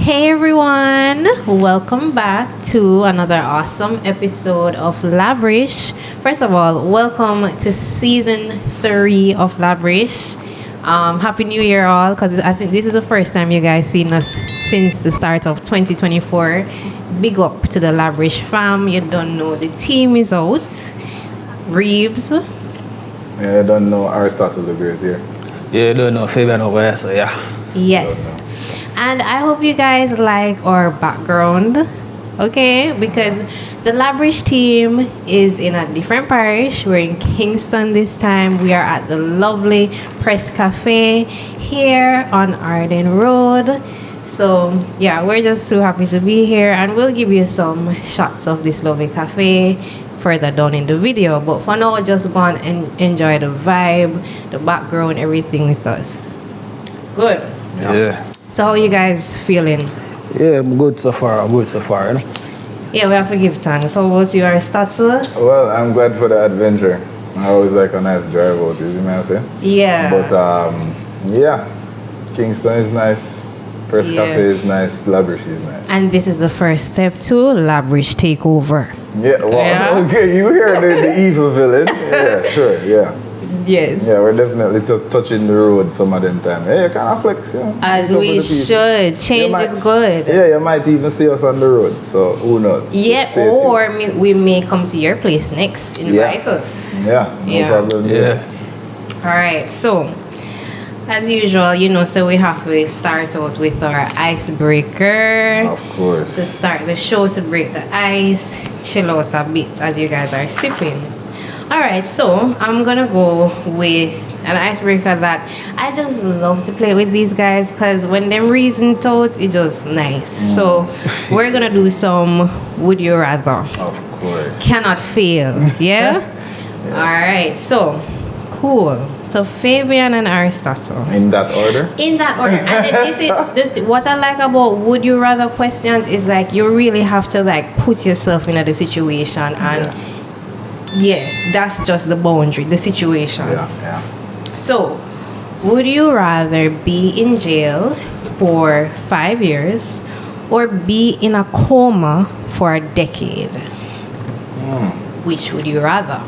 Hey everyone, welcome back to another awesome episode of Labrish. First of all, welcome to season 3 of Labrish. Happy New Year all, because I think this is the first time you guys seen us since the start of 2024. Big up to the Labrish fam. You don't know, the team is out. Reeves. Yeah, I don't know Aristotle the Great here. Yeah, you don't know Fabian over there, so yeah. Yes. And I hope you guys like our background, okay? Because the Labrish team is in a different parish. We're in Kingston this time. We are at the lovely Press Cafe here on Arden Road. So, yeah, we're just so happy to be here. And we'll give you some shots of this lovely cafe further down in the video. But for now, just go on and enjoy the vibe, the background, everything with us. Good. Yeah. So how you guys feeling? Yeah, I'm good so far. You know? Yeah, we have to give thanks. How was your start? Well, I'm glad for the adventure. I always like a nice drive out, you know what I'm saying? Yeah. But yeah, Kingston is nice, Press Cafe is nice, Labrish is nice. And this is the first step to Labrish takeover. Yeah, wow, okay, you hear the evil villain? Yeah, sure, yeah. Yes. Yeah, we're definitely touching the road some of them time. Yeah, you kind of flex, yeah. As we should. Change is good. Yeah, you might even see us on the road, so who knows? Yeah, or we may come to your place next. Invite us. Yeah, no problem. Yeah. All right, so as usual, so we have to start out with our icebreaker. Of course. To start the show, to break the ice, chill out a bit as you guys are sipping. Alright, so I'm gonna go with an icebreaker that I just love to play with these guys because when them reason out, it's just nice. So we're gonna do some Would You Rather. Of course. Cannot fail, yeah? Alright, so cool. So Fabian and Aristotle. In that order? In that order. And then this is what I like about Would You Rather questions is like you really have to like put yourself in the situation and yeah, that's just the boundary, the situation. Yeah. So, would you rather be in jail for 5 years or be in a coma for a decade? Which would you rather?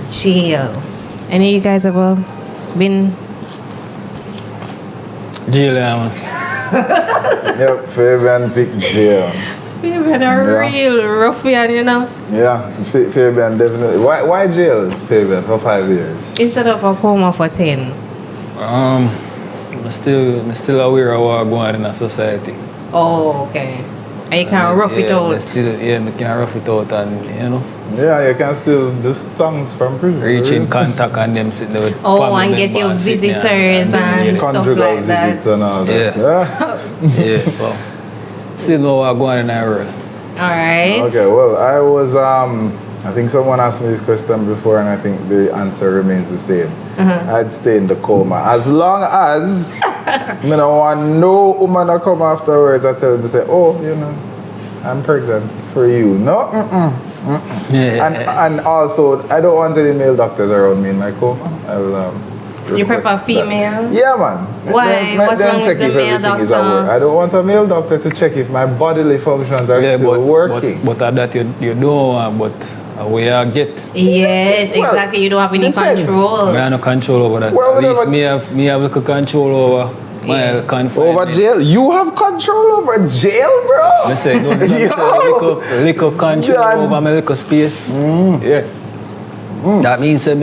Jail. Any of you guys ever been? Jail, man. Yep, Fabian picked jail. Fabian a real ruffian, Yeah, Fabian definitely. Why jail, Fabian, for 5 years? Instead of a coma for 10. I'm still aware of what's going on in the society. Oh, okay. And you can rough it out. I can rough it out and, Yeah, you can still do songs from prison. reaching contact and them sitting there with and get your visitors and stuff Conjugal like that. visits and all that. Yeah, so still know what's going on in that world. Alright. Okay, well, I was, I think someone asked me this question before and I think the answer remains the same. I'd stay in the coma. As long as I don't want no woman to come afterwards and tell me, say, oh, I'm pregnant for you. No, Yeah. And also, I don't want any male doctors around me in my coma. I will, You prefer female? That. Yeah, man. Why? What's wrong with the male doctor? I don't want a male doctor to check if my bodily functions are still working. But that you don't want, but we are get. Yes, exactly. You don't have any control. We have no control over that. Well, at least me have little control over my confinement. Over jail? You have control over jail, bro? Let's say, little control over my little space. Yeah. That means that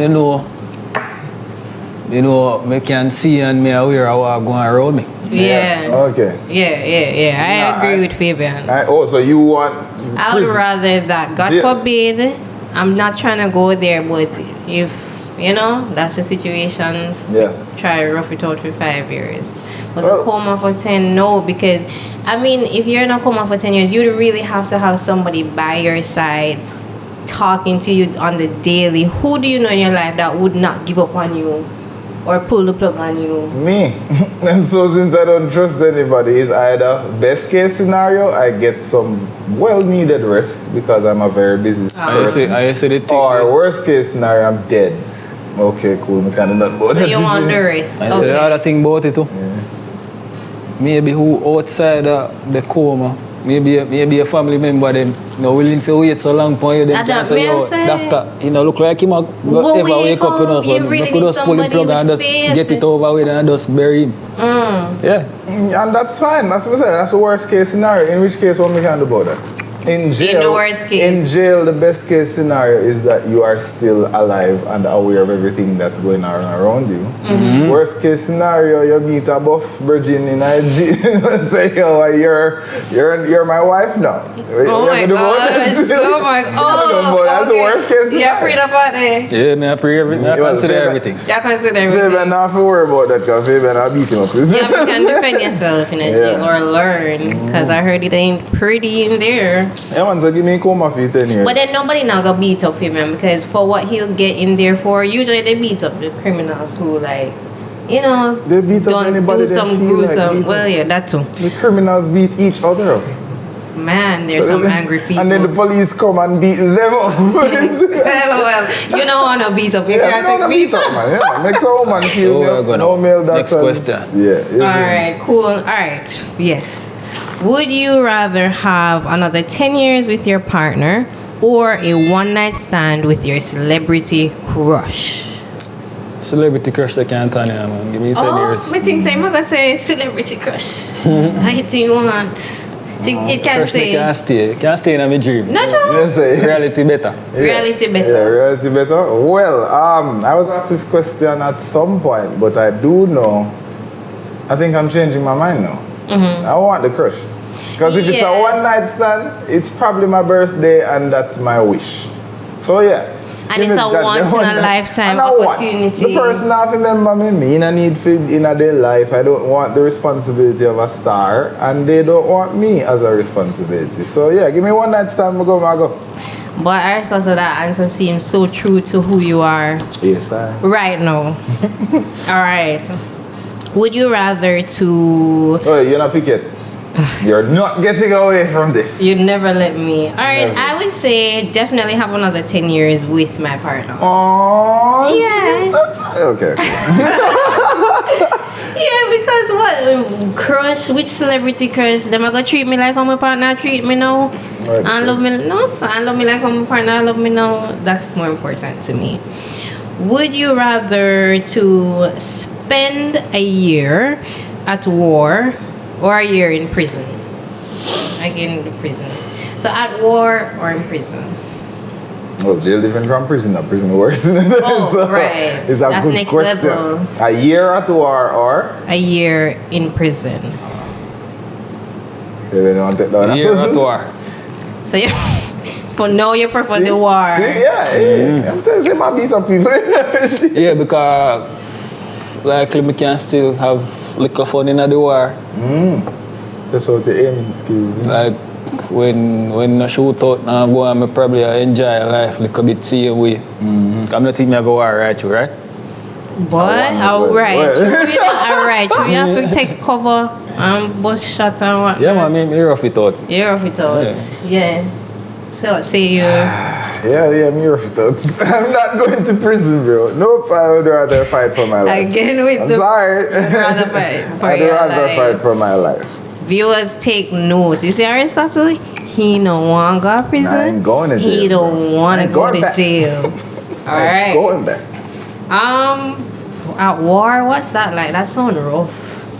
me can see and me aware of what's going around me. Yeah. Okay. Yeah. I agree with Fabian. So you want I would rather that. God forbid, I'm not trying to go there, but if, that's the situation, try to rough it out for 5 years. But a coma for 10, no, because, if you're in a coma for 10 years, you really have to have somebody by your side talking to you on the daily. Who do you know in your life that would not give up on you or pull the plug on you? Me. And so since I don't trust anybody, it's either best case scenario, I get some well-needed rest because I'm a very busy person. I see the thing. Or worst case scenario, I'm dead. Okay, cool. I can't do nothing about So that. you want the rest. I said the other thing about it too. Maybe who outside the coma, maybe a family member them no willing to wait so long for you. Then That can say, means, doctor, you know, look like him Go ever wake up, you know, so you really could need just pull the plug somebody and with just faith. get it over with and just bury him. Yeah. And that's fine. That's what I said. That's the worst case scenario. In which case, what we can do about that? In jail, the worst case. In jail, the best case scenario is that you are still alive and aware of everything that's going on around you. Worst case scenario, you meet a buff virgin in a jail and say, "Yo, you're my wife now." Oh my God. Oh my God. That's the worst case scenario. You're afraid about that. Yeah, man, I pray everything. I consider everything. You consider everything. Fabian, not have to worry about that because Fabian, I'll beat him up. Yeah, you can defend yourself in a jail or learn. Because I heard it ain't pretty in there. Yeah, man, so give me a coma for 10 years. But then nobody now gonna beat up him, man, because for what he'll get in there for, usually they beat up the criminals who like, you know, They beat up don't anybody do they some feel like gruesome. beating. Well, yeah, that too. The criminals beat each other up. Man, there's some angry people. And then the police come and beat them up. well, you don't want to beat up. You Yeah, can't we don't take beat beat up, up. man. Yeah, makes a woman So feel we're gonna no male next doctor. question. Yeah. All right, cool. All right, yes. Would you rather have another 10 years with your partner or a one-night stand with your celebrity crush? Celebrity crush, they can't turn here, man. Give me 10 years. I think I'm gonna say celebrity crush. I think you want. It can Crush say. can't stay in my dream. Natural. Yes, eh? Reality better. Reality Yeah, better. reality better. Well, I was asked this question at some point, but I do know. I think I'm changing my mind now. I want the crush. Because if it's Yeah. a one-night stand, it's probably my birthday and that's my wish. So yeah. And Give it's me a that- once-in-a-lifetime And I want opportunity. the person have to remember me in a need for in their life. I don't want the responsibility of a star, and they don't want me as a responsibility. So yeah, give me one night stand, I go. But I also that answer seems so true to who you are Yes, I. right now. All right. Would you rather to? Oh, you're not pick it. You're not getting away from this. You'd never let me. All right. Never. I would say definitely have another 10 years with my partner. Oh. Yeah. Okay. Yeah, because what crush? Which celebrity crush? Them are gonna treat me like how my partner treat me now. Right. And love me no, so and love me like how my partner love me now. That's more important to me. Would you rather to spend a year at war or a year in prison? Again, in prison. So at war or in prison? Well, jail different from prison. Now prison worse. Oh, right. It's a That's good next question. level. A year at war or? A year in prison. You don't want to take down Year at war. So you, for now you prefer the war. See, yeah. I'm telling you, I beat up people. Yeah, because likely we can still have liquor fun in the war. That's what the aiming skills. Like when I shoot out now go and I probably enjoy life like a bit same way. I'm not thinking I go war right you, right? But alright. Alright. You have to take cover and bust shot and what. Yeah man, me rough it out. You're off it out. Yeah. So say you Yeah, me rough it out. I'm not going to prison, bro. Nope, I would rather fight for my life. again with I'm the sorry. rather fight for I'd your rather life. fight for my life. Viewers take note. You see Aristotle? He don't want to go to prison. I ain't going to jail, He don't bro. want I to ain't go going to back. jail. Alright. Going back. At war, what's that like? That sound rough.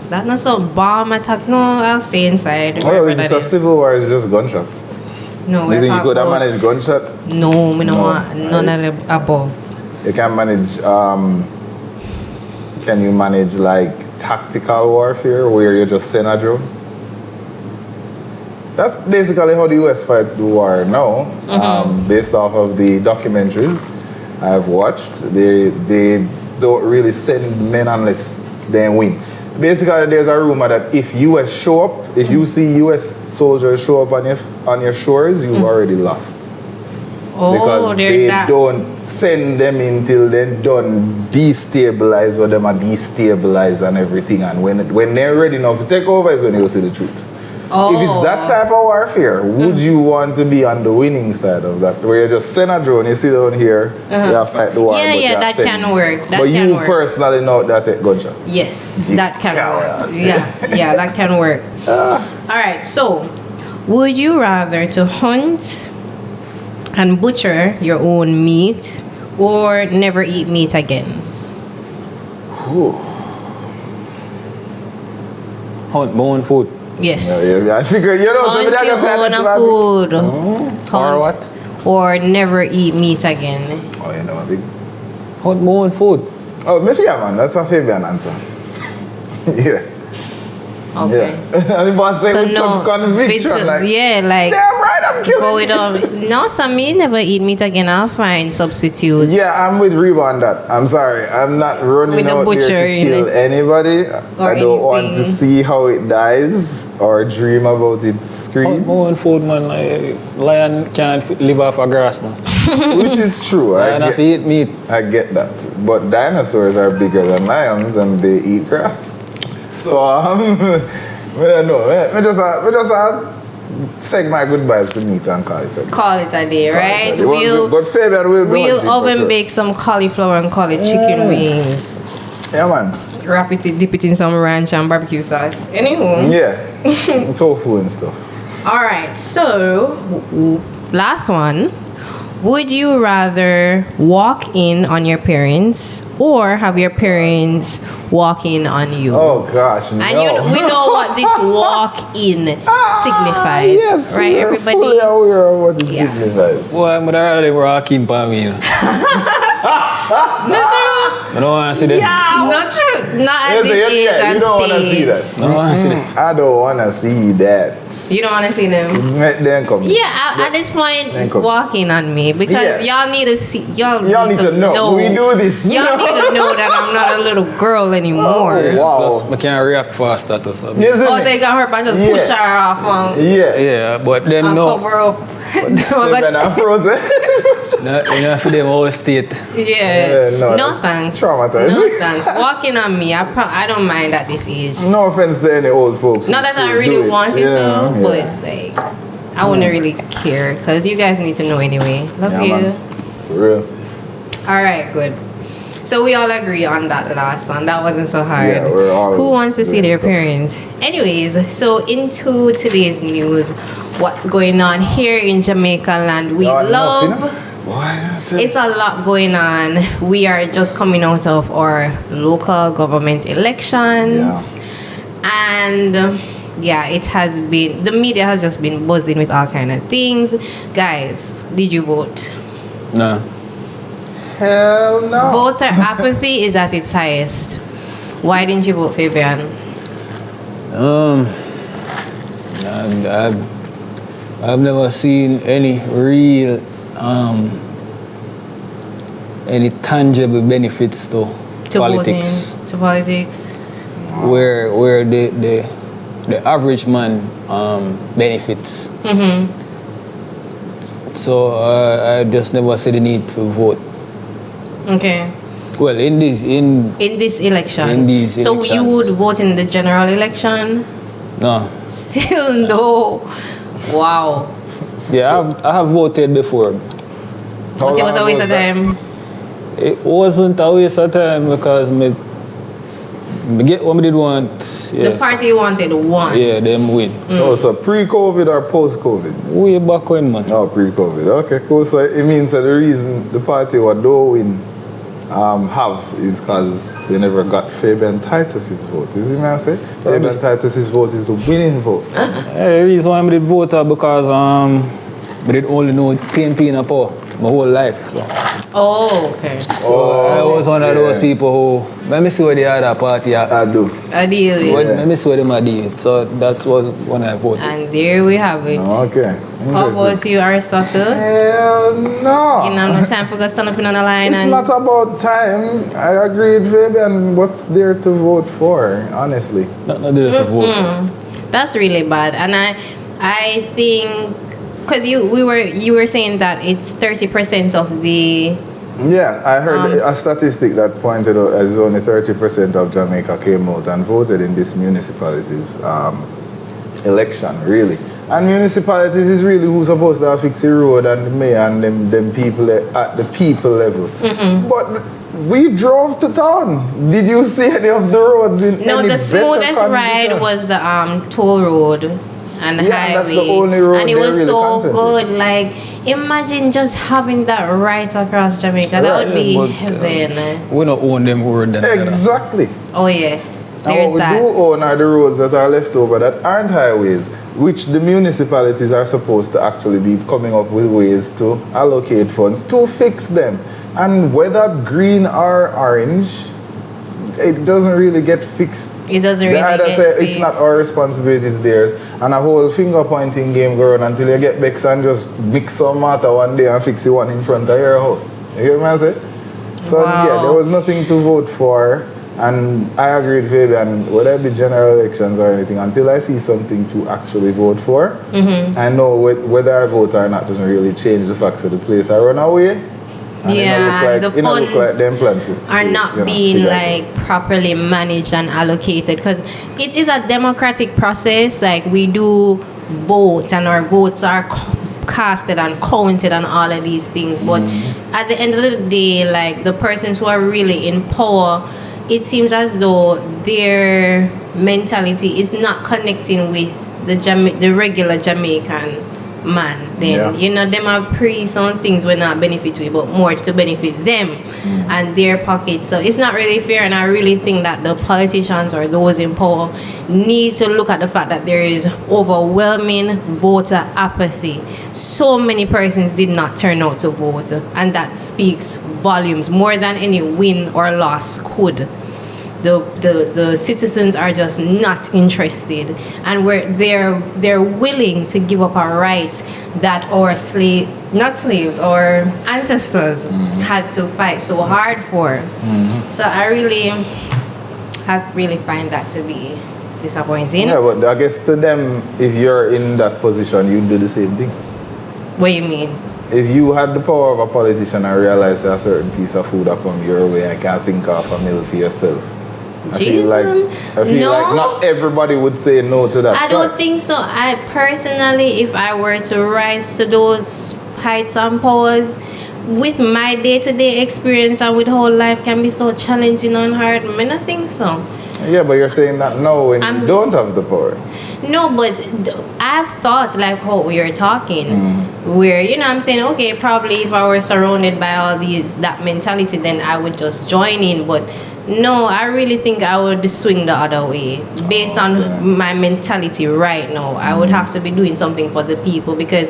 That not so bomb attacks. No, I'll stay inside. Well, wherever if it's that a is. civil war, it's just gunshots. No, You we're think you talking could have about. managed gunshot? No, we don't No, want none right. of the above. You can manage, can you manage like tactical warfare where you just send a drone? That's basically how the US fights the war now, based off of the documentaries I've watched. They don't really send men unless they win. Basically, there's a rumor that if US show up, if you see US soldiers show up on your shores, you've already lost. Oh, Because they're they that. don't send them until they're done destabilize what them are destabilize and everything. And when they're ready enough to take over is when you'll see the troops. If it's that type of warfare, would you want to be on the winning side of that? Where you just send a drone, you sit down here, you have to fight the war. Yeah, that can work. But you personally know that take gunshot? Yes, that can work. Yeah, that can work. Alright, so would you rather to hunt and butcher your own meat or never eat meat again? Hunt my own food. Yes. Yeah. I figure, Hunt your own food. Or what? Or never eat meat again. Oh, you know, big. Hunt my own food. Oh, maybe man, that's a Fabian answer. Yeah. Okay. Yeah. And the boss say with some conviction, like, damn right, I'm killing go with you. all. No, some me never eat meat again. I'll find substitutes. Yeah, I'm with Reba on that. I'm sorry. I'm not running With the out butcher, there to kill anybody. I don't want to see how it dies or dream about it Hunt scream. my own food, man. Like, lion can't live off of grass, man. Which is true. Lion have to eat meat. I get that. But dinosaurs are bigger than lions and they eat grass. So, I don't know. I just say my goodbyes to meat and call it a day. Call it a day, right? But Fabian will go We'll oven bake some cauliflower and call it chicken wings. Yeah, man. Wrap it, dip it in some ranch and barbecue sauce. Anywho. Yeah. Tofu and stuff. Alright, so last one. Would you rather walk in on your parents or have your parents walk in on you? Oh gosh, no. And we know what this walk in signifies, yes, right? we're Everybody. fully aware of what it signifies. Boy, I'm rather walking by me, you know. Not true. I don't want to see them. Not true. Not at this age and you don't want to see that. stage. I don't want to see them. I don't want to see that. You don't want to see them. Then come. Yeah, at this point, Then come. walking on me because y'all need to see. Y'all need to know. We do this. Y'all need to know that I'm not a little girl anymore. Oh, wow. Plus, I can't react fast at us. Isn't Oh, it? so you got her and just push her off Yeah. Yeah, but them and no. cover up. They've been frozen. Enough for them whole state. Yeah. no, No thanks. traumatized. No thanks. Walking on me, I don't mind at this age. No offense to any old folks. Not that I who really do it. wanted Yeah, to, yeah. but like I wouldn't really care because you guys need to know anyway. Love Yeah, you. man. For real. All right, good. So we all agree on that last one. That wasn't so hard. Yeah, we're all Who wants to see doing their stuff. parents? Anyways, so into today's news, what's going on here in Jamaica land? We love. It's a lot going on. We are just coming out of our local government elections, and it has been, the media has just been buzzing with all kind of things. Guys, did you vote? No. Hell no. Voter apathy is at its highest. Why didn't you vote, Fabian? I've never seen any real any tangible benefits to politics. To politics. Where the average man benefits. Mm-hmm. So I just never see the need to vote. Okay. Well, in this election. In these So you elections. would vote in the general election? No. Still no. Wow. Yeah, I have voted before. But it was a waste of time. It wasn't a waste of time because me get what I did want. Yeah. The party you wanted won. Yeah, them win. Oh, so pre-COVID or post-COVID? Way back when, man. Oh, pre-COVID. Okay, cool. So it means that the reason the party what do win have is because they never got Fabian Titus's vote. You see what I say? Fabian Titus's vote is the winning vote. The reason why I did vote because I did only know PNP in a power my whole life. So, Oh, okay. I was one of those people who, let me see what the other party are. I do. Ideally. Let me see what them are doing. So that was when I voted. And there we have it. Okay. How about you, Aristotle? Hell no. You know, no time for us stand up in on the line It's and not about time. I agree with Fabian. What's there to vote for, honestly? Not there to vote. that's really bad. And I think because you were saying that it's 30% of the Yeah, I heard a statistic that pointed out as only 30% of Jamaica came out and voted in these municipalities election, really. And municipalities is really who's supposed to fix the road and the mayor and them people at the people level. But we drove to town. Did you see any of the roads in No, any the smoothest better ride condition? was the toll road and the Yeah, highway. and that's the only road and it they was really so concentrate. good. Like, imagine just having that right across Jamaica. That Right, would be but, heaven. We don't own them road then. Exactly. Oh yeah, And there's what we that. do own are the roads that are left over that aren't highways, which the municipalities are supposed to actually be coming up with ways to allocate funds to fix them. And whether green or orange, it doesn't really get fixed. It doesn't They really either get say fixed. it's not our responsibility, it's theirs, and a whole finger pointing game going on until you get back and just mix some matter one day and fix the one in front of your house. You hear me I say? So Wow. yeah, there was nothing to vote for, and I agree with Fabian, whether it be general elections or anything, until I see something to actually vote for, I know whether I vote or not doesn't really change the facts of the place I run away. And Yeah, the it don't look like them plans are not being like properly managed and allocated, because it is a democratic process. Like, we do vote and our votes are casted and counted and all of these things, but at the end of the day, like, the persons who are really in power, it seems as though their mentality is not connecting with the regular Jamaican man. Then you know, them are some things will not benefit you, but more to benefit them and their pockets. So it's not really fair, and I really think that the politicians or those in power need to look at the fact that there is overwhelming voter apathy. So many persons did not turn out to vote, and that speaks volumes more than any win or loss could. The citizens are just not interested, and they're willing to give up a right that our ancestors had to fight so hard for. So I really find that to be disappointing. Yeah, but I guess to them, if you're in that position, you'd do the same thing. What do you mean? If you had the power of a politician and realize that a certain piece of food that come your way and can't sink off a meal for yourself, I feel like not everybody would say no to that. I don't think so. I personally, if I were to rise to those heights and powers, with my day-to-day experience and with whole life can be so challenging and hard, I don't think so. Yeah, but you're saying that now when you don't have the power. No, but I've thought like how we are talking, where, you know, I'm saying, okay, probably if I were surrounded by all that mentality, then I would just join in. But no, I really think I would swing the other way based on my mentality right now. I would have to be doing something for the people, because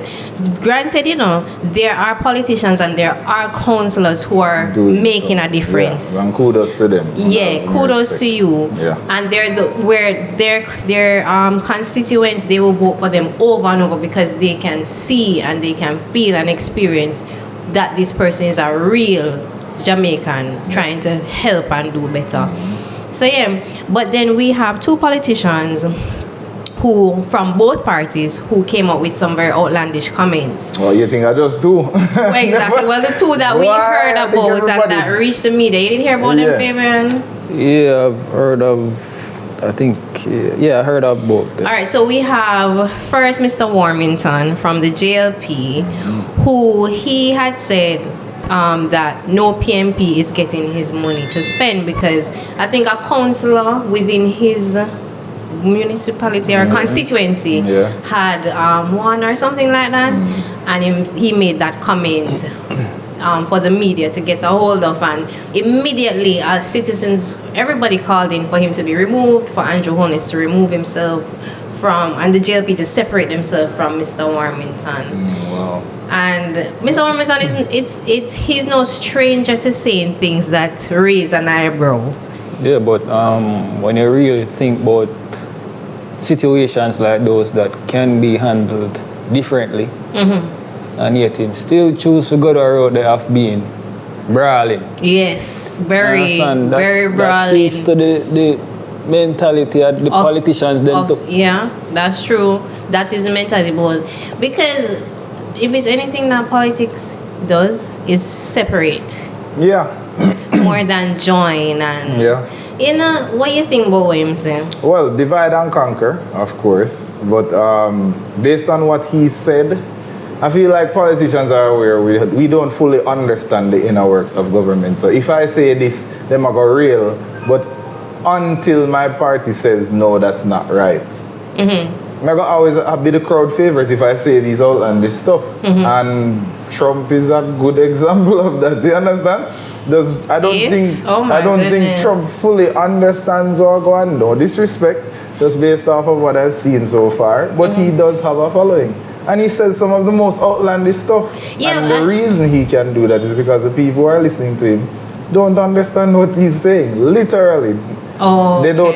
granted, you know, there are politicians and there are councillors who are making a difference. Yeah, and kudos to them. Yeah, kudos to you. Yeah. And they're where their constituents, they will vote for them over and over because they can see and they can feel and experience that this person is a real Jamaican trying to help and do better. So yeah, but then we have two politicians who, from both parties, who came up with some very outlandish comments. Well, you think I just do? Well, exactly. Well, the two that we heard about and that reached the media. You didn't hear about them, Fabian? Yeah, I've heard of, I heard of both. All right, so we have first Mr. Warmington from the JLP, who he had said that no PMP is getting his money to spend because I think a councillor within his municipality or constituency had won or something like that, and he made that comment for the media to get a hold of, and immediately citizens, everybody called in for him to be removed, for Andrew Holness to remove himself from, and the JLP to separate themselves from Mr. Warmington. Wow. And Mr. Warmington he's no stranger to saying things that raise an eyebrow. Yeah, but when you really think about situations like those that can be handled differently, and yet him still choose to go the road they have been brawling. Yes, very brawling. That speaks to the mentality of the politicians then too. Yeah, that's true. That is the mentality, because if it's anything that politics does is separate. Yeah. more than join. And you know, what you think about what him say? Well, divide and conquer, of course. But based on what he said, I feel like politicians are aware we don't fully understand the inner works of government. So if I say this, them are go real. But until my party says no, that's not right. I'm gonna always be the crowd favorite if I say these outlandish stuff. And Trump is a good example of that. Do you understand? I don't think Trump fully understands what's going on. No disrespect, just based off of what I've seen so far. But he does have a following. And he says some of the most outlandish stuff. Yeah, and the reason he can do that is because the people who are listening to him don't understand what he's saying. Literally. Oh, they don't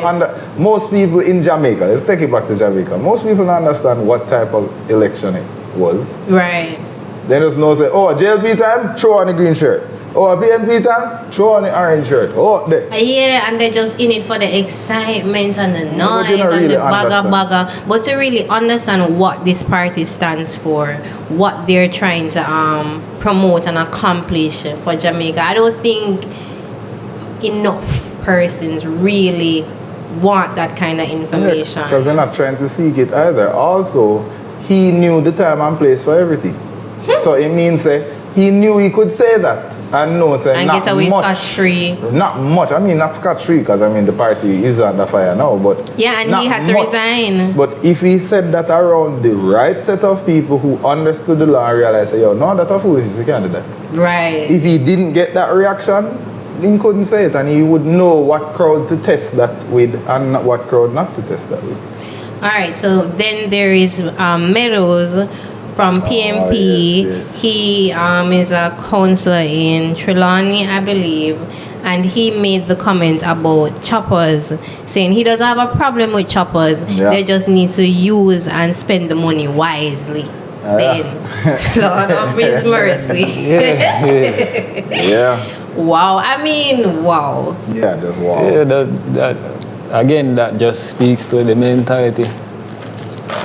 most people in Jamaica, let's take it back to Jamaica. Most people don't understand what type of election it was. Right. They just know say, oh, JLP time, throw on the green shirt. Oh, PNP time, throw on the orange shirt. Oh, yeah, and they're just in it for the excitement and the noise and the bagga. But to really understand what this party stands for, what they're trying to promote and accomplish for Jamaica, I don't think enough persons really want that kind of information. Because they're not trying to seek it either. Also, he knew the time and place for everything. So it means he knew he could say that. And no, say and not get away much. scot-free. Not much. I mean, not scot-free because I mean the party is under fire now. But yeah, and he had to resign. But if he said that around the right set of people who understood the law and realized, yo, no, that's a foolish candidate. Right. If he didn't get that reaction, he couldn't say it, and he would know what crowd to test that with and what crowd not to test that with. All right, so then there is Meadows from PMP. Yes. He is a counselor in Trelawney, I believe, and he made the comment about choppers, saying he doesn't have a problem with choppers. They just need to use and spend the money wisely. Then, Lord of His mercy. Yeah. Wow, I mean, wow. Yeah, just wow. Yeah, that just speaks to the mentality.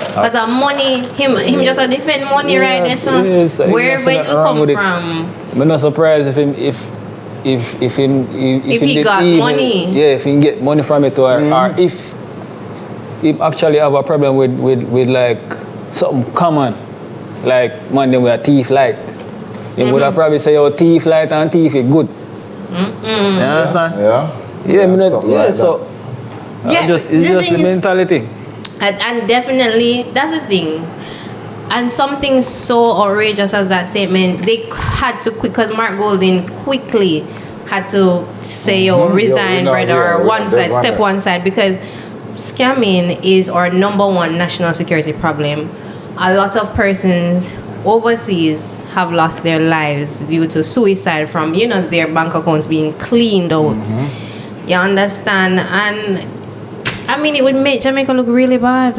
Because of money, him just a defend money right there, son. Yes, wherever it will come from. I'm not surprised if he got money. Yeah, if he get money from it, or if he actually have a problem with like something common, like man, them with a thief light. He would have probably say, oh, thief light and thief is good. You understand? It's just the mentality. And definitely, that's the thing. And something so outrageous as that statement, they had to because Mark Golding quickly had to say, resign, brother, or step one side, because scamming is our number one national security problem. A lot of persons overseas have lost their lives due to suicide from their bank accounts being cleaned out. You understand? And I mean, it would make Jamaica look really bad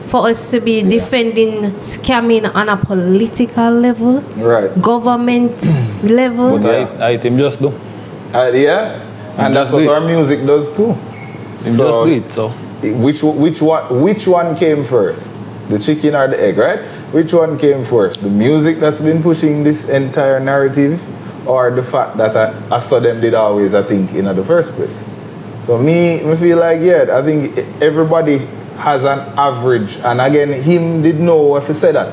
for us to be defending scamming on a political level, government level. But I think just do. And that's what our music does too. Just do it. So which one came first? The chicken or the egg, right? Which one came first? The music that's been pushing this entire narrative, or the fact that I saw them did always, I think, in the first place? So me feel like, I think everybody has an average. And again, him did know if he said that.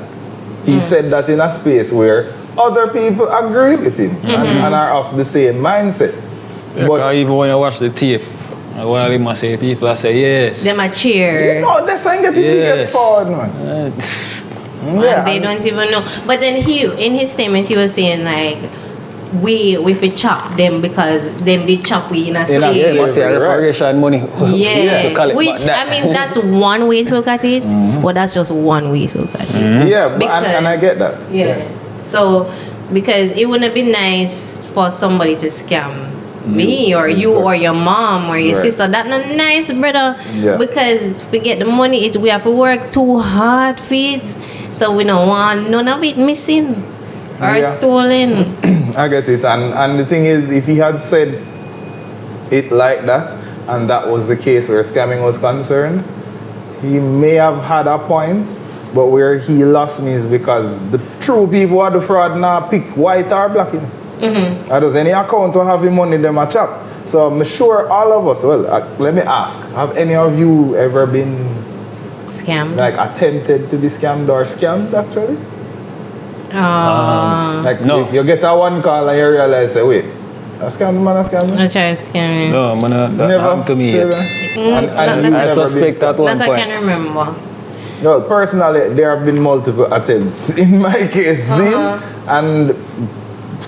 He said that in a space where other people agree with him and are of the same mindset. But even when I watch the tape, while he must say, people I say yes. Them a cheer. No, that's not getting biggest forward, man. And they don't even know. But then in his statement, he was saying like, we chop them because them did chop we in a slave. Yeah, must say reparation money. Which I mean, that's one way to look at it. But that's just one way to look at it. Yeah, and I get that. Yeah. So because it wouldn't be nice for somebody to scam me or you or your mom or your sister. That's not nice, brother. Because to get the money, we have to work too hard for it. So we don't want none of it missing or stolen. I get it. And the thing is, if he had said it like that, and that was the case where scamming was concerned, he may have had a point, but where he lost me is because the true people are the fraud now pick white or black. Does any account to have the money them a chop? So I'm sure all of us, well, let me ask, have any of you ever been Scam. like attempted to be scammed or scammed actually? Like no. you get a one call and you realize, say, wait, a scam man, a scam man? I try to scam you. No, man, that Never happened to me never. yet. And you've I never been suspect at scammed? one That's I point. can remember. No, personally, there have been multiple attempts in my case, and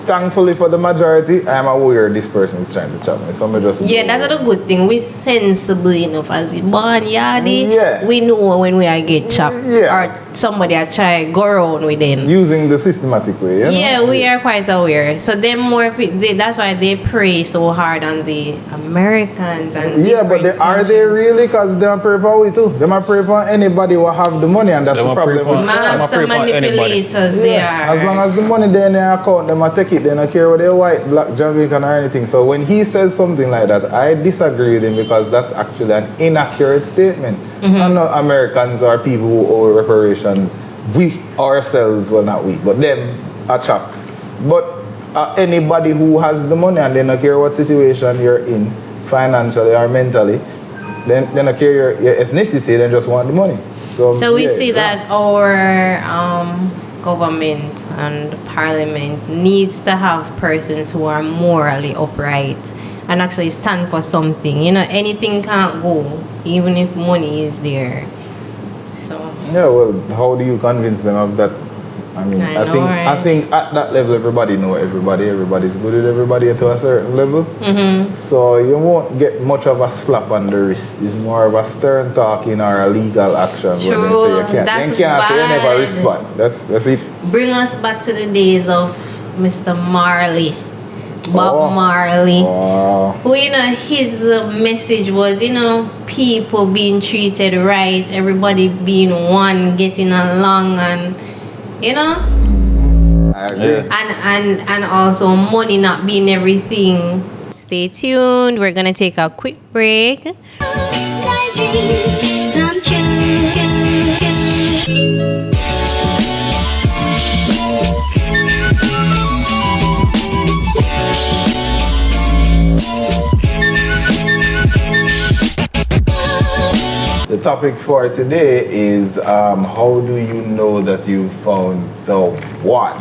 thankfully for the majority, I am aware this person is trying to chat me. So I just Yeah, know. that's a good thing. We sensible enough as a born yardy. Yeah. We know when we are get chopped Yeah. or somebody are try go around with them. Using the systematic way, you know? Yeah, we are quite aware. So them more, that's why they pray so hard on the Americans and Yeah, but are they countries. really? Because they are pray for we too. They are pray for anybody who have the money, and that's Them the a pray problem. for- with I'm a Master pray for anybody. manipulators, they Yeah, are. as long as the money there in their account, they might take it. They don't care whether they're white, black, Jamaican, or anything. So when he says something like that, I disagree with him because that's actually an inaccurate statement. And not Americans or people who owe reparations. We ourselves, well not we, but them are chopped. But anybody who has the money and they don't care what situation you're in, financially or mentally, then they don't care your ethnicity, they just want the money. So we yeah, see yeah. that our government and parliament needs to have persons who are morally upright and actually stand for something. You know, anything can't go, even if money is there. So Yeah, well, how do you convince them of that? I mean, I I know, think right? I think at that level, everybody know everybody. Everybody's good with everybody to a certain level. So you won't get much of a slap on the wrist. It's more of a stern talking or a legal action when they say True, you can't. that's They can't say you never bad. respond. That's it. bring us back to the days of Mr. Marley, Bob Oh. Marley. Wow. Well, you know, his message was, you know, people being treated right, everybody being one, getting along, and you know, I agree. and also money not being everything. Stay tuned. We're gonna take a quick break. Come true. The topic for today is how do you know that you found the one?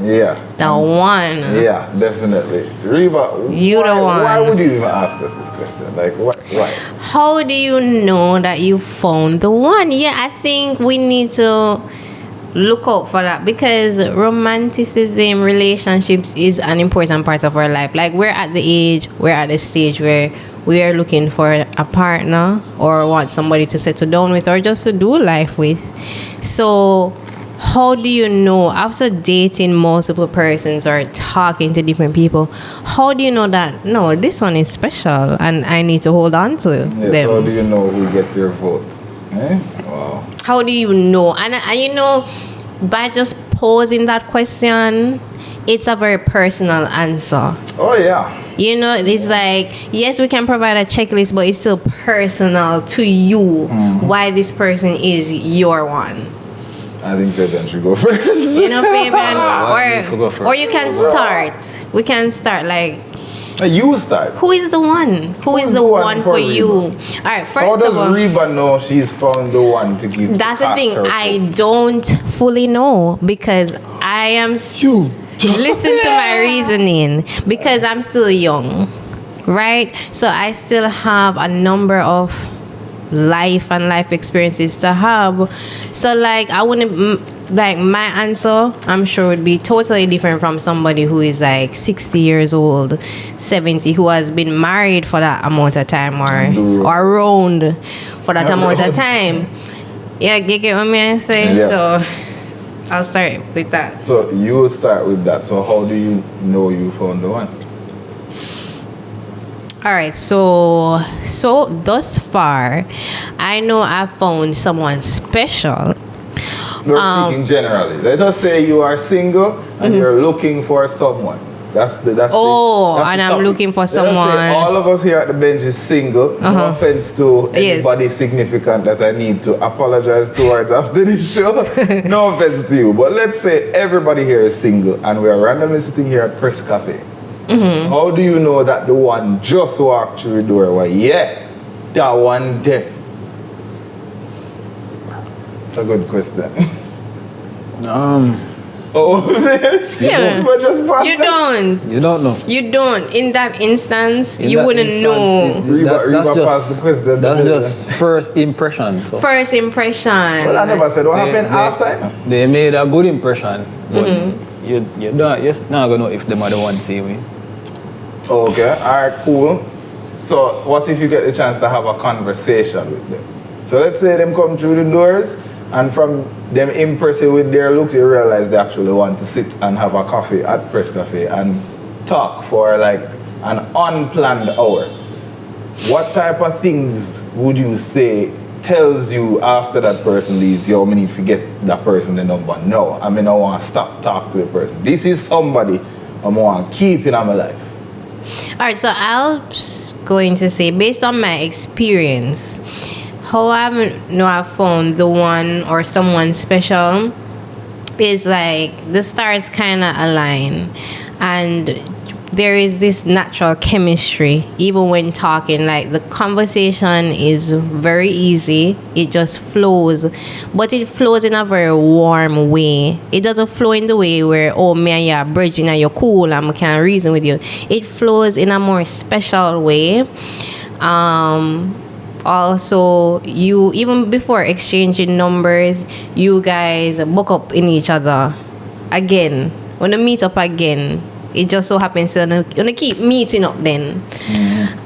Yeah. The one. Yeah, definitely. Reba, You the why one. would you even ask us this question? Like, what? Right. How do you know that you found the one? Yeah, I think we need to look out for that because romanticism, relationships is an important part of our life. Like we're at the stage where we are looking for a partner or want somebody to settle down with or just to do life with. So how do you know after dating multiple persons or talking to different people, how do you know that no, this one is special and I need to hold on to Yeah, them? so how do you know who gets your vote? Eh? Wow. How do you know? And you know, by just posing that question, it's a very personal answer. Oh yeah. You know, it's like, yes, we can provide a checklist, but it's still personal to you why this person is your one. I think Fabian should go first. You know, Why do you go Fabian? first? Or you can start. We can start like, You start. who is the one? Who's the one for you? All right, How first does of all, Reba know she's found the one to give? that's the cast thing. her I vote? don't fully know because I am. You. Listen to my reasoning because I'm still young, right? So I still have a number of life experiences to have. So like I wouldn't like my answer I'm sure would be totally different from somebody who is like 60 years old, 70, who has been married for that amount of time or around for that amount of time. Yeah, get what I say? Yeah. So I'll start with that. So you will start with that. So how do you know you found the one? All right, so thus far, I know I found someone special. We're speaking generally. Let us say you are single and you're looking for someone. That's the I'm looking for Let us say someone. all of us here at the bench is single. No offense to anybody significant that I need to apologize towards after this show. No offense to you. But let's say everybody here is single and we are randomly sitting here at Press Cafe. How do you know that the one just walked through the door? Well, yeah, that one there. It's a good question. Yeah. But just pass You that. don't. You don't know. You don't. In that instance, In you that wouldn't instance, know. Reba passed the question. That's just first impression. So First impression. Well, I never said what happened after. They made a good impression, but you're not gonna know if them are the ones see me. Okay, alright, cool. So what if you get the chance to have a conversation with them? So let's say them come through the doors and from them impressive with their looks, you realize they actually want to sit and have a coffee at Press Cafe and talk for like an unplanned hour. What type of things would you say tells you after that person leaves, yo, I need to get that person the number? No, I mean, I want to stop talk to the person. This is somebody I want to keep in my life. All right, so I'll just going to say, based on my experience, how I've found the one or someone special is like the stars kind of align, and there is this natural chemistry even when talking. Like the conversation is very easy, it just flows, but it flows in a very warm way. It doesn't flow in the way where, oh, me and you are bridging and you're cool and I can't reason with you. It flows in a more special way. Also, you, even before exchanging numbers, you guys book up in each other again. When you meet up again, it just so happens to keep meeting up then.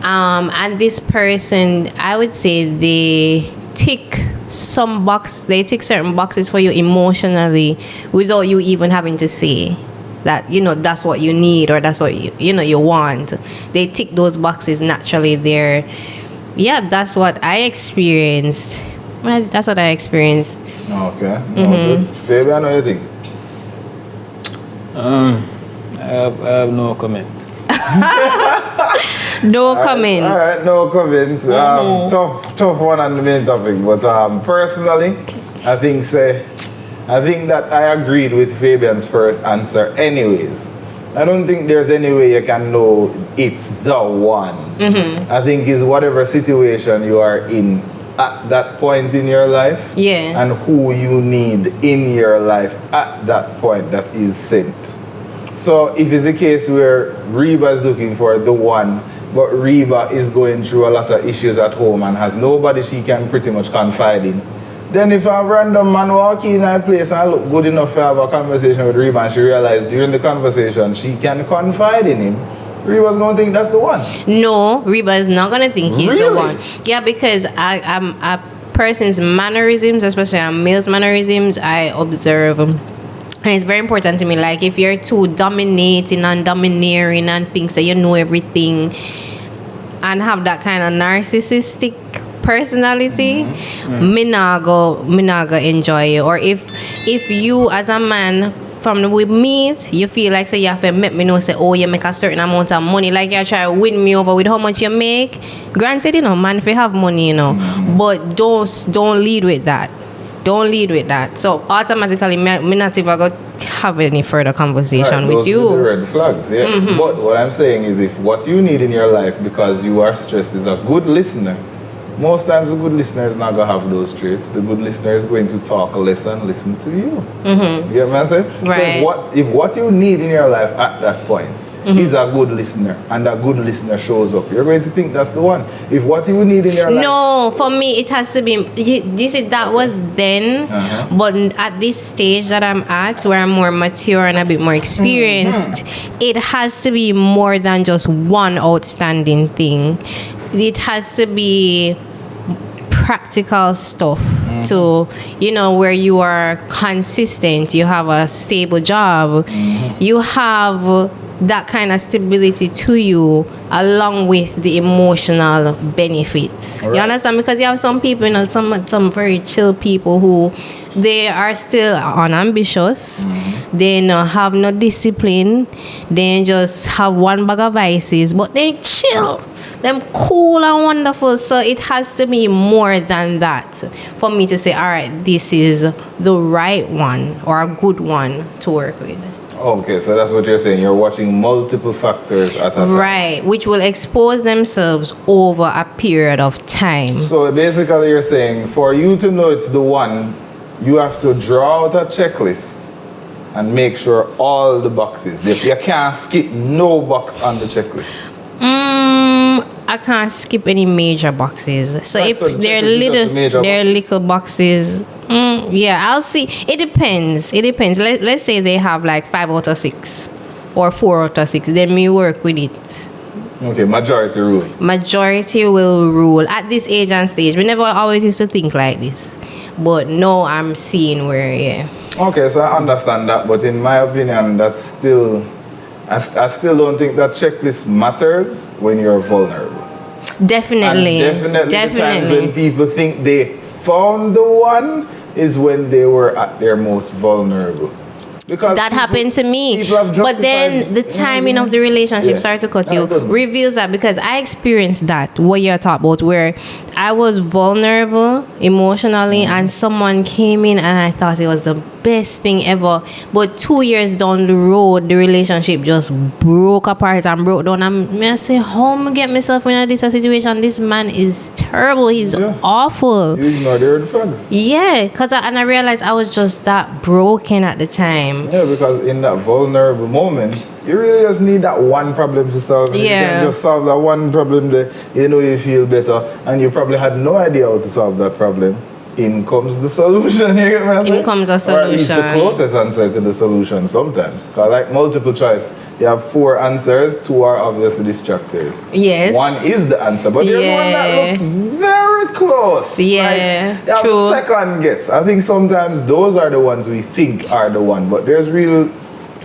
And this person, I would say they tick certain boxes for you emotionally without you even having to say that, that's what you need or that's what you want. They tick those boxes naturally there. Yeah, that's what I experienced. Well, that's what I experienced. Okay. Fabian, what do you think? I have no comment. No comment. All right, no comment. Tough one on the main topic, but personally, I think that I agreed with Fabian's first answer anyways. I don't think there's any way you can know it's the one. I think it's whatever situation you are in at that point in your life, and who you need in your life at that point that is sent. So if it's the case where Reba is looking for the one, but Reba is going through a lot of issues at home and has nobody she can pretty much confide in, then if a random man walk in a place and look good enough to have a conversation with Reba and she realized during the conversation she can confide in him, Reba's going to think that's the one. No, Reba is not going to think he's the one. Yeah, because I'm a person's mannerisms, especially a male's mannerisms, I observe. And it's very important to me. Like if you're too dominating and domineering and thinks that you know everything and have that kind of narcissistic personality, me not go enjoy it. Or if you as a man from we meet, you feel like say you have to make me know say, oh, you make a certain amount of money, like you try to win me over with how much you make. Granted, man, if you have money, but don't lead with that. Don't lead with that. So automatically, me not even go have any further conversation with you. Those are the red flags, yeah. But what I'm saying is, if what you need in your life because you are stressed is a good listener, most times a good listener is not going to have those traits. The good listener is going to talk less and listen to you. You get what I'm saying? Right. So if what you need in your life at that point is a good listener, and a good listener shows up, you're going to think that's the one. If what you need in your life... No, for me, it has to be... That was then, but at this stage that I'm at, where I'm more mature and a bit more experienced, it has to be more than just one outstanding thing. It has to be practical stuff to, where you are consistent, you have a stable job, you have that kind of stability to you along with the emotional benefits. Right. You understand? Because you have some people, some very chill people who they are still unambitious. They no have no discipline. They just have one bag of vices, but they chill. Them cool and wonderful. So it has to be more than that for me to say, all right, this is the right one or a good one to work with. Okay, so that's what you're saying. You're watching multiple factors at a time. Right, which will expose themselves over a period of time. So basically you're saying for you to know it's the one, you have to draw out a checklist and make sure all the boxes. You can't skip no box on the checklist. I can't skip any major boxes. So Right, if so the they're checklist is just the major little boxes, yeah, I'll see. It depends. Let's say they have like 5 out of 6 or 4 out of 6. Then we work with it. Okay, majority rules. Majority will rule at this age and stage. We never always used to think like this, but now I'm seeing where, yeah. Okay, so I understand that, but in my opinion, that's still, I still don't think that checklist matters when you're vulnerable. Definitely. And definitely. The times when people think they found the one is when they were at their most vulnerable. Because that happened to me. But then the timing of the relationship, sorry to cut you, reveals that, because I experienced that, what you're talking about, where I was vulnerable emotionally and someone came in and I thought it was the best thing ever. But 2 years down the road, the relationship just broke apart and broke down. And I say, how am I get myself in this situation? This man is terrible. He's awful. You ignore the red flags. Yeah, I realized I was just that broken at the time. Yeah, because in that vulnerable moment, you really just need that one problem to solve. Yeah. You can just solve that one problem that you feel better, and you probably had no idea how to solve that problem. In comes the solution. You get what I'm saying? In comes a solution. Or at least the closest answer to the solution sometimes. Because like multiple choice, you have 4 answers, 2 are obviously distractors. Yes. 1 is the answer, but there's one that looks very close. Yeah, like, you have true. second guess. I think sometimes those are the ones we think are the one, but there's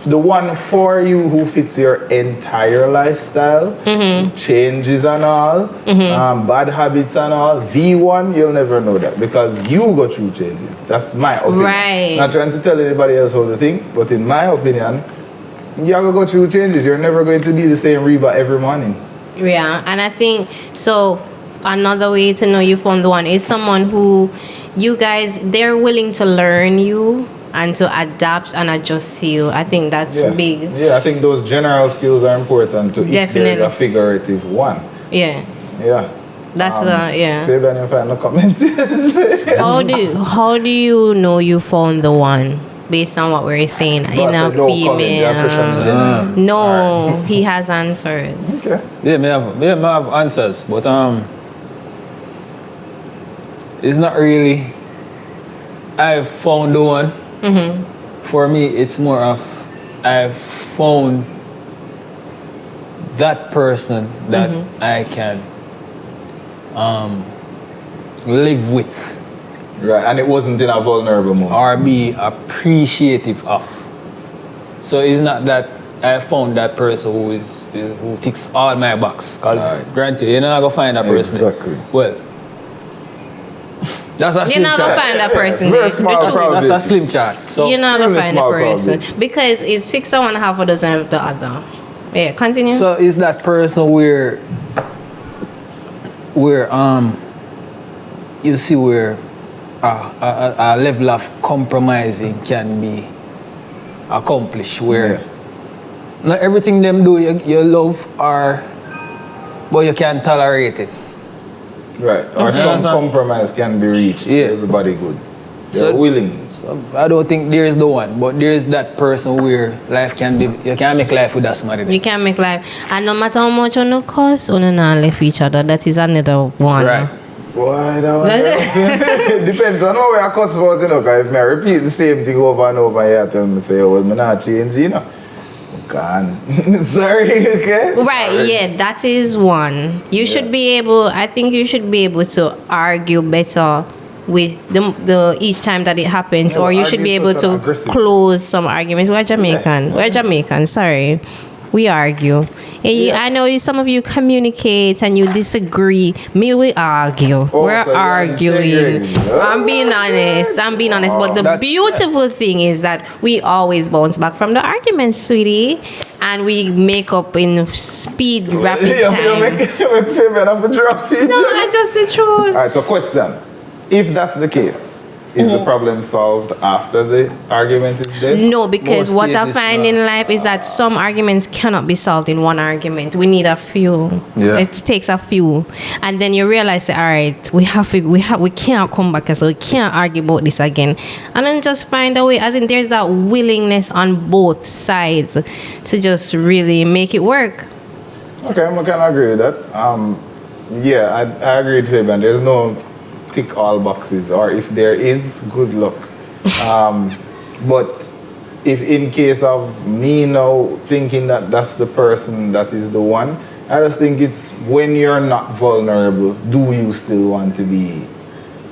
the one for you who fits your entire lifestyle, changes and all, bad habits and all. V1, you'll never know that because you go through changes. That's my opinion. Right. Not trying to tell anybody else how to think, but in my opinion, you're going to go through changes. You're never going to be the same Reba every morning. Yeah, and I think so. Another way to know you found the one is someone who you guys, they're willing to learn you and to adapt and adjust to you. I think that's big. Yeah, I think those general skills are important to Definitely. if there's a figurative one. Yeah. Yeah. That's yeah. Fabian, you find no comment. How do you know you found the one? Based on what we're saying, in a female. No, he has answers. Okay. Yeah, may have answers, but it's not really. I've found the one. For me, it's more of I've found that person that I can live with. Right, and it wasn't in a vulnerable moment. Or be appreciative of. So it's not that I found that person who ticks all my boxes. Because granted, you're not going to find that person. Exactly. Well, that's a slim chart. You're not going to find that person. Very small probability. That's a slim chart. So you're not going to find that person. Probability. Because it's 6 or 1/2 a dozen of the other. Yeah, continue. So is that person where you see where a level of compromising can be accomplished, where not everything them do you love, but you can't tolerate it. Right, or some compromise can be reached. Yeah. Everybody good. They're willing. So I don't think there's the one, but there's that person where life can be. You can't make life with that somebody. You can't make life, and no matter how much on the cost, on and on left each other. That is another one. Right. Why that one? It depends on how we are cuss about, because if I repeat the same thing over and over, you tell me, say, well, I'm not changing, Gone. Sorry, okay? Right, Sorry. yeah, that is one. You should be able, I think you should be able to argue better with the each time that it happens, or you should be able to close some arguments. We're Jamaican. We're Jamaican, sorry. We argue. I know some of you communicate and you disagree. Me, we argue. We're so arguing. I'm being honest. But the beautiful thing is that we always bounce back from the arguments, sweetie. And we make up in speed, rapid time. No, I just the truth. Alright, so question. If that's the case, is the problem solved after the argument is dead? No, because Most what I cases find not. in life is that some arguments cannot be solved in one argument. We need a few. Yeah. It takes a few, and then you realize, all right, we can't come back, so we can't argue about this again, and then just find a way. As in, there's that willingness on both sides to just really make it work. Okay, I can agree with that. Yeah, I agree with Fabian. There's no tick all boxes, or if there is, good luck. But if in case of me now thinking that that's the person that is the one, I just think it's when you're not vulnerable, do you still want to be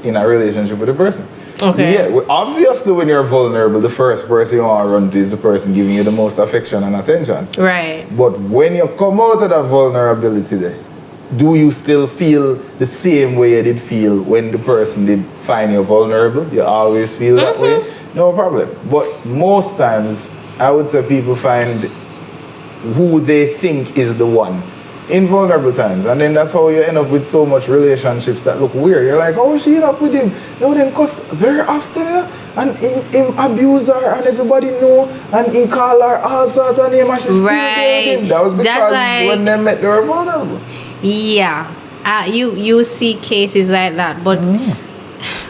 in a relationship with the person? Okay. Yeah, obviously when you're vulnerable, the first person you want to run to is the person giving you the most affection and attention. Right. But when you come out of that vulnerability there, do you still feel the same way you did feel when the person did find you vulnerable? You always feel that way? No problem. But most times, I would say people find who they think is the one in vulnerable times. And then that's how you end up with so much relationships that look weird. You're like, oh, she end up with him. No, then cuss very often, you know? And him abuse her and everybody know, and he call her all sorts of name and she still there with him. That was because when they met, they were vulnerable. Yeah, you see cases like that, but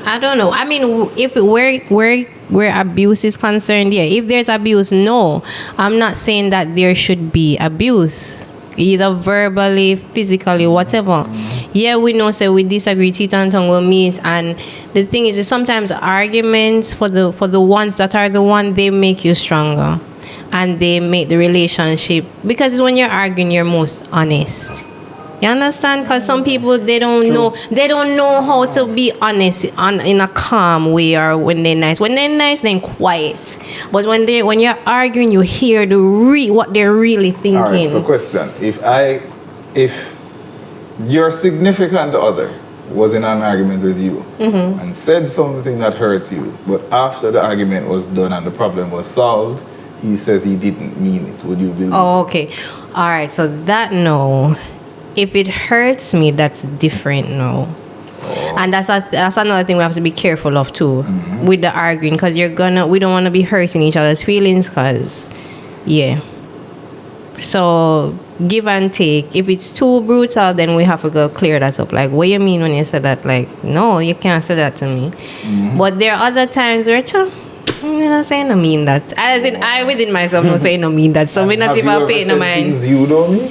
I don't know. I mean, if where abuse is concerned, yeah. If there's abuse, no, I'm not saying that there should be abuse, either verbally, physically, whatever. Yeah, we know, say we disagree, teeth and tongue will meet, and the thing is, sometimes arguments for the ones that are the one, they make you stronger, and they make the relationship, because it's when you're arguing, you're most honest. You understand? Because some people, they don't know how to be honest in a calm way, or when they're nice. When they're nice, then quiet. But when you're arguing, you hear what they're really thinking. All right, so question. If your significant other was in an argument with you and said something that hurt you, but after the argument was done and the problem was solved, he says he didn't mean it, would you believe? Oh, okay. All right, so that no. If it hurts me, that's different, no. And that's another thing we have to be careful of too, with the arguing, because we don't want to be hurting each other's feelings, because, yeah. So, give and take. If it's too brutal, then we have to go clear that up. Like, what do you mean when you said that? Like, no, you can't say that to me. But there are other times where, I'm not saying I mean that. As in, I within myself not saying I mean that. So, we're not even paying no mind. Things you don't mean?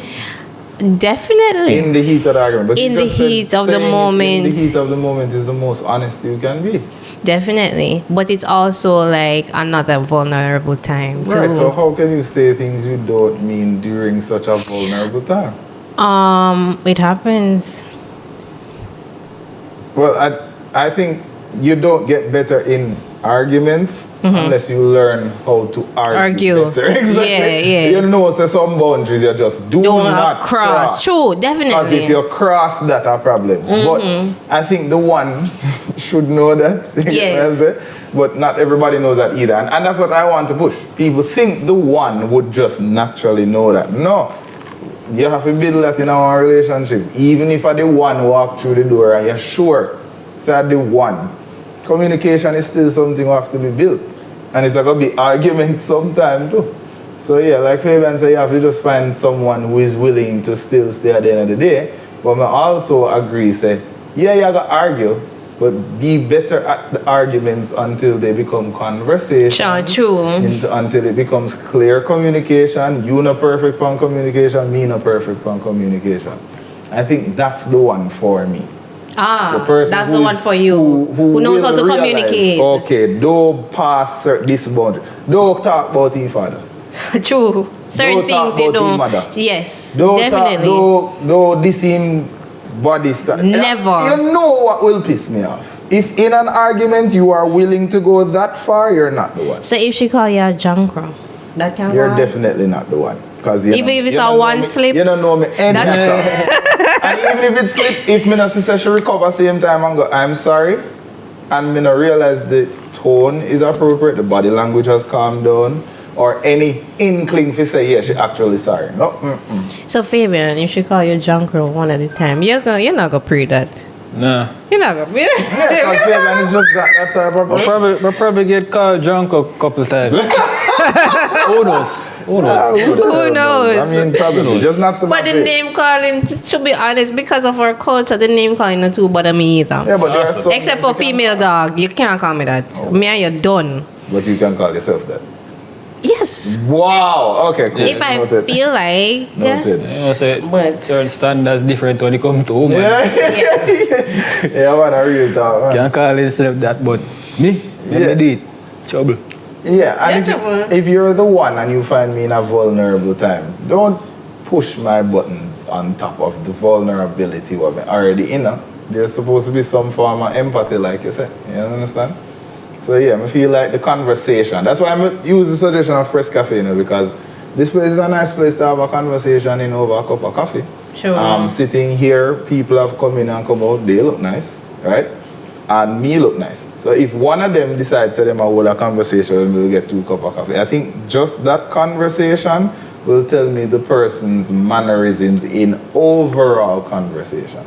Definitely. In the heat of the argument. But In the heat of the moment. In the heat of the moment is the most honest you can be. Definitely. But it's also like another vulnerable time too. Right, so how can you say things you don't mean during such a vulnerable time? It happens. Well, I think you don't get better in arguments unless you learn how to argue better. Exactly. Yeah. You know, so some boundaries you just do not cross. True, definitely. Because if you cross that are problems. But I think the one should know that. Yes. But not everybody knows that either. And that's what I want to push. People think the one would just naturally know that. No. You have to build that in our relationship. Even if the one walk through the door and you're sure it's the one. Communication is still something that have to be built. And it's going to be argument sometime too. So yeah, like Fabian said, you have to just find someone who is willing to still stay at the end of the day. But I also agree, say, yeah, you got to argue, but be better at the arguments until they become conversation. True. Until it becomes clear communication. You not perfect on communication, me not perfect on communication. I think that's the one for me. That's the one for you. Who knows how to communicate. Okay, don't pass this boundary. Don't talk about your father. True. Certain things you don't. Yes, definitely. Don't diss him body stuff. Never. You know what will piss me off? If in an argument you are willing to go that far, you're not the one. So if she call you a junkra, that can You're definitely not the one. Because Even if it's a one slip. You don't know me any stuff. And even if it slip, if me not say she recover same time and go, I'm sorry, and me not realize the tone is appropriate, the body language has calmed down, or any inkling to say, yeah, she actually sorry. No. So Fabian, if she call you junk girl one at a time, you're not gonna pre that. Nah. You're not gonna pre Yeah, because Fabian is just that type of person. I'll probably get called drunk a couple times. Who knows? Who knows? Who knows? I mean, probably. Just not to But the name calling, to be honest, because of our culture, the name calling not too bother me either. Yeah, but there are some Except for female dog, you can't call me that. Oh. Me and you done. But you can call yourself that. Yes. Wow. Okay, cool. If I Noted. feel like. Noted. You know, say But- certain standards different when it come to women. Yeah. Yes. Yeah, man, I really talk, man. Can't call himself that, but me, let Yeah. me do it. Trouble. Yeah, and Yeah, if you're the one and you find me in a vulnerable time, don't push my buttons on top of the vulnerability what I'm already in. There's supposed to be some form of empathy, like you said. You understand? So yeah, I feel like the conversation. That's why I use the suggestion of Press Cafe, because this place is a nice place to have a conversation in over a cup of coffee. Sure. Sitting here, people have come in and come out. They look nice, right? And me look nice. So if one of them decides to them I hold a conversation and we'll get 2 cups of coffee, I think just that conversation will tell me the person's mannerisms in overall conversations.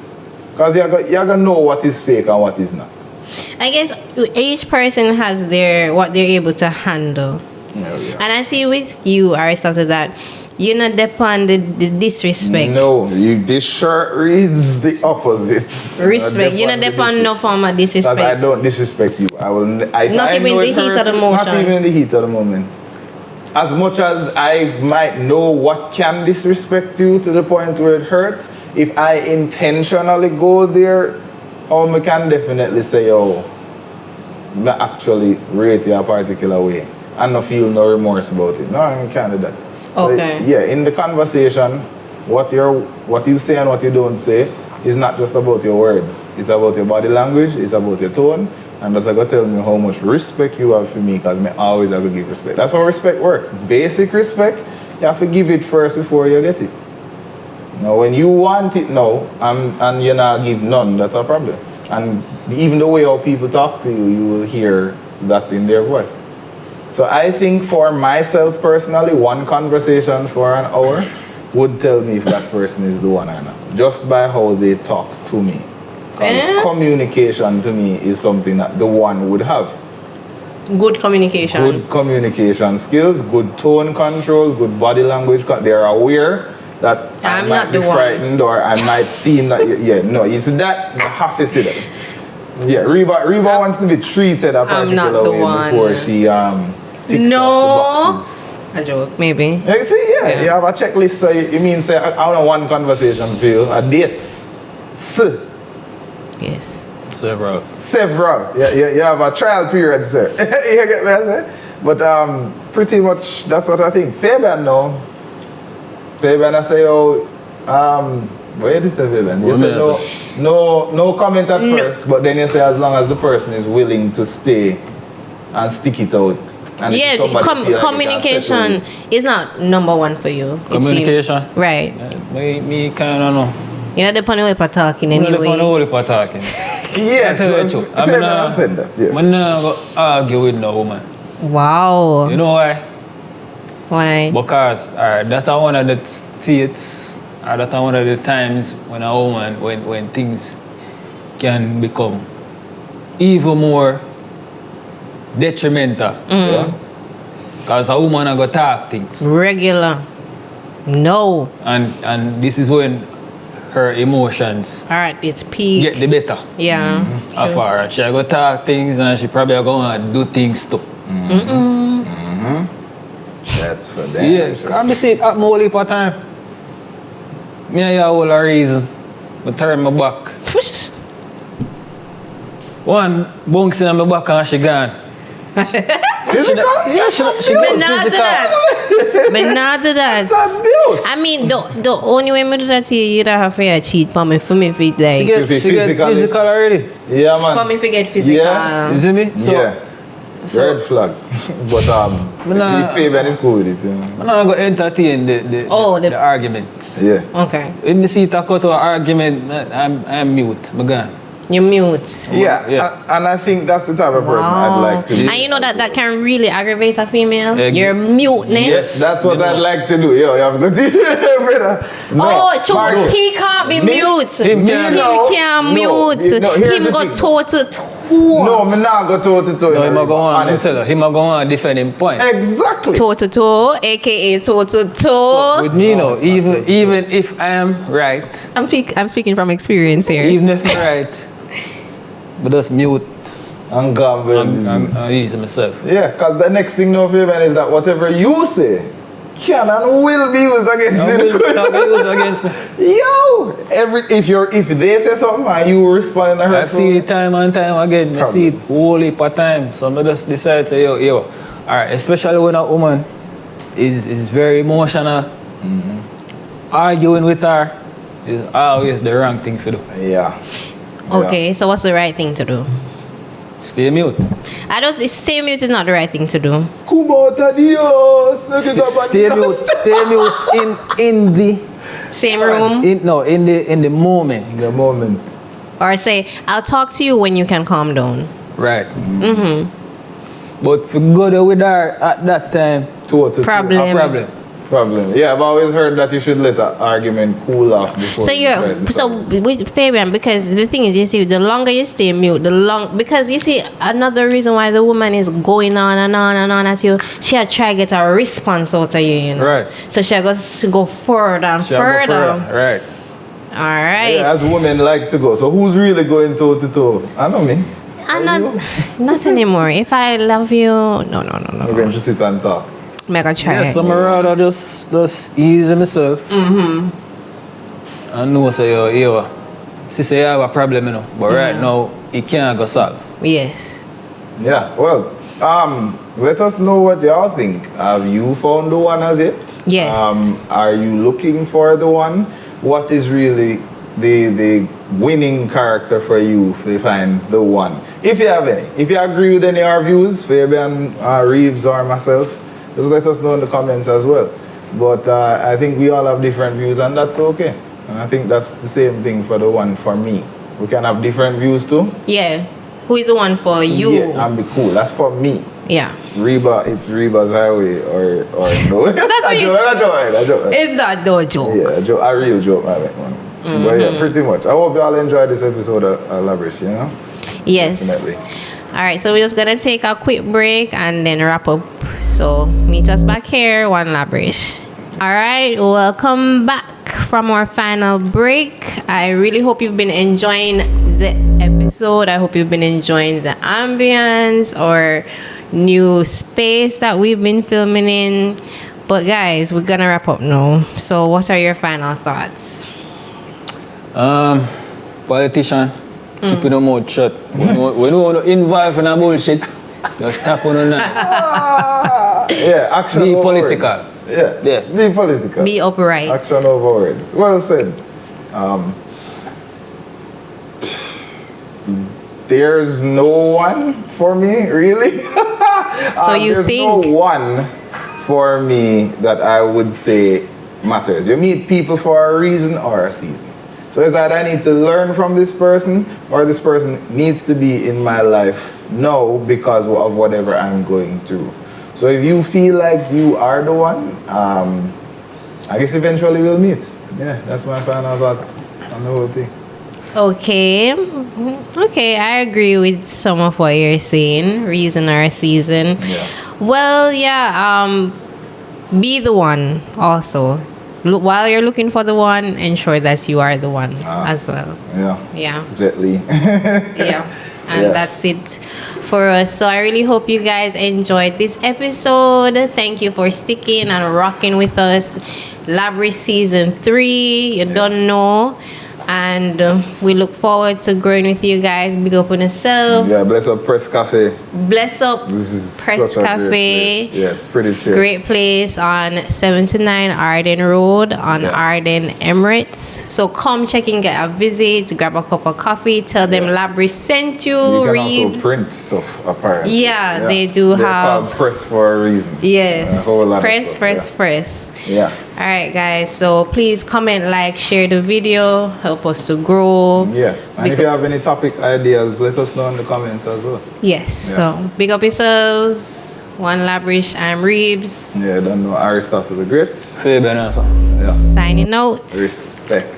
Because you're going to know what is fake and what is not. I guess each person has what they're able to handle. Yeah. And I see with you, Aristotle, that you not depend the disrespect. No, this shirt reads the opposite. Respect. You not depend no form of disrespect. Because I don't disrespect you. Not even in the heat of the moment. Not even in the heat of the moment. As much as I might know what can disrespect you to the point where it hurts, if I intentionally go there, I can definitely say, I actually rate you a particular way and not feel no remorse about it. No, I can't do that. So Okay. yeah, in the conversation, what you say and what you don't say is not just about your words. It's about your body language, it's about your tone, and that's going to tell me how much respect you have for me, because I always have to give respect. That's how respect works. Basic respect, you have to give it first before you get it. Now, when you want it now, and you not give none, that's a problem. And even the way how people talk to you, you will hear that in their voice. So I think for myself personally, one conversation for an hour would tell me if that person is the one or not, just by how they talk to me. Because communication to me is something that the one would have. Good communication. Good communication skills, good tone control, good body language. They're aware that I I'm might not be the one. frightened, or I might seem that, you see that, you have to see that. Yeah, Reba wants to be treated a I'm not particular the way one. before she ticks No. off the boxes. A joke, maybe. Yeah, you see, you have a checklist, so you mean say, I want one conversation for you, a date. Yes. Several. Yeah, you have a trial period, sir. You get me, sir? But pretty much that's what I think. Fabian, no. Fabian, I say, what did you say, Fabian? You What said me I no comment at first, but then you say as long as the person is willing to stay and stick it out. And if Yeah, somebody feel like they can communication settle it. is not number one for you. it Communication? seems. Right. Me kind of know. You're not depending on what talking I'm anyway. not only for talking. Yes, tell you the truth. Fabian has said that, yes. I'm not going to argue with no woman. Wow. You know why? Why? Because that's one of the states, or that's one of the times when a woman, when things can become even more detrimental. Yeah. Because a woman are going to talk things. Regular. No. And this is when her emotions All right, it's peak. get the better Yeah. of her. She go talk things and she probably going to do things too. That's for them. Yeah, can I see it at more of time? Me and you all a reason. I turn my back. One bounce in my back and she gone. Physical? Yeah, she But not do that. But not do that. That's abuse. I mean, the only way I do that to you, you don't have to cheat for me if She like. get Physically. physical already. Yeah, man. For me if you get physical. Yeah. You see me? So Yeah. Red flag. But if Fabian is cool with it. I'm not going to entertain the arguments. Yeah. Okay. If I see it go to an argument, I'm mute. You mute. Yeah. And I think that's the type of person I'd like to be. And you know that can really aggravate a female? Yeah. Your muteness. Yes, that's what I'd like to do. Yo, you have got to brother. No, he can't be mute. Him He can't. can't No, mute. no, here's Him the go thing. toe to toe. No, me not go toe to toe. No, him a go on, honestly. him a go on defending point. Exactly. Toe to toe, aka toe to toe. So with me, even if I am right, I'm speaking from experience here. even if I'm right, but just mute And gone, and use myself. Yeah, because the next thing now, Fabian, is that whatever you say can and will be used against you. Not be used against me. Yo, if they say something and you respond in a hurtful I've seen it time and time again. I see it whole heap of time. So I just decide to say, yo. Alright, especially when a woman is very emotional, arguing with her is always the wrong thing to do. Yeah. Okay, so what's the right thing to do? Stay mute. I don't. Stay mute is not the right thing to do. Come out of the house. Make it up Stay and mute. Stay mute in the Same room, in the moment. the moment. or say, "I'll talk to you when you can calm down." Right. But if you go there with her at that time, Problem. Problem. Yeah, I've always heard that you should let an argument cool off before. So you try to so solve it. with Fabian, because the thing is, you see, the longer you stay mute, because you see, another reason why the woman is going on and on and on at you, she had try to get a response out of you, know. Right. So she goes to go further and she'll go further. Right. All right. Yeah, as women like to go. So who's really going toe to toe? I know me. I'm not anymore. If I love you, no. We're going to sit and talk. Make a try. Yeah, so I rather just ease myself. And know say yo, she say I have a problem, you know. But right now it can't go solve. Yes. Yeah, well, let us know what y'all think. Have you found the one as yet? Yes. Are you looking for the one? What is really the winning character for you to find the one? If you have any. If you agree with any of our views, Fabian, Reeves, or myself, just let us know in the comments as well. But I think we all have different views, and that's okay. And I think that's the same thing for the one for me. We can have different views too. Yeah. Who is the one for you? Yeah, and be cool. That's for me. Yeah. Reba, it's Reba's Highway or no. That's what you. I joke. Is that no joke? Yeah, a real joke, man. But yeah, pretty much. I hope you all enjoyed this episode of Labrish, you know? Yes. Definitely. All right, so we're just gonna take a quick break and then wrap up. So meet us back here, one Labrish. All right, welcome back from our final break. I really hope you've been enjoying the episode. I hope you've been enjoying the ambience or new space that we've been filming in. But guys, we're gonna wrap up now. So what are your final thoughts? Politician, keeping your mouth shut. When you want to involve in a bullshit, just tap on the knife. Yeah, action Be over political. words. Yeah, be political. Be upright. Action over words. Well said. There's no one for me, really. So you there's think- no one for me that I would say matters. You meet people for a reason or a season. So it's that I need to learn from this person, or this person needs to be in my life now because of whatever I'm going through. So if you feel like you are the one, I guess eventually we'll meet. Yeah, that's my final thoughts on the whole thing. Okay, I agree with some of what you're saying. Reason or season. Yeah. Well, yeah. Be the one also. While you're looking for the one, ensure that you are the one as well. Yeah. Yeah. Jet Li. Yeah. And Yeah. that's it for us. So I really hope you guys enjoyed this episode. Thank you for sticking and rocking with us. Labrish season 3. You don't know. And we look forward to growing with you guys. Big up on yourself. Yeah, bless up Press Cafe. Bless up This is Press such a Cafe. great place. Yeah, it's pretty chill. Great place on 79 Arden Road on Yeah. Arden Emirates. So come check in, get a visit, grab a cup of coffee, tell them Labrish sent you. You can Reeves. also print stuff apparently. Yeah, they do They're have- called Press for a reason. Yes. A whole lot of Press, stuff, press, press. Yeah. All right, guys. So please comment, like, share the video, help us to grow. Yeah. And if you have any topic ideas, let us know in the comments as well. Yes. Yeah. So big up yourselves. One Labrish, I'm Reeves. Yeah, don't know Aristotle the Great. Fabian also. Yeah. Signing out. Respect.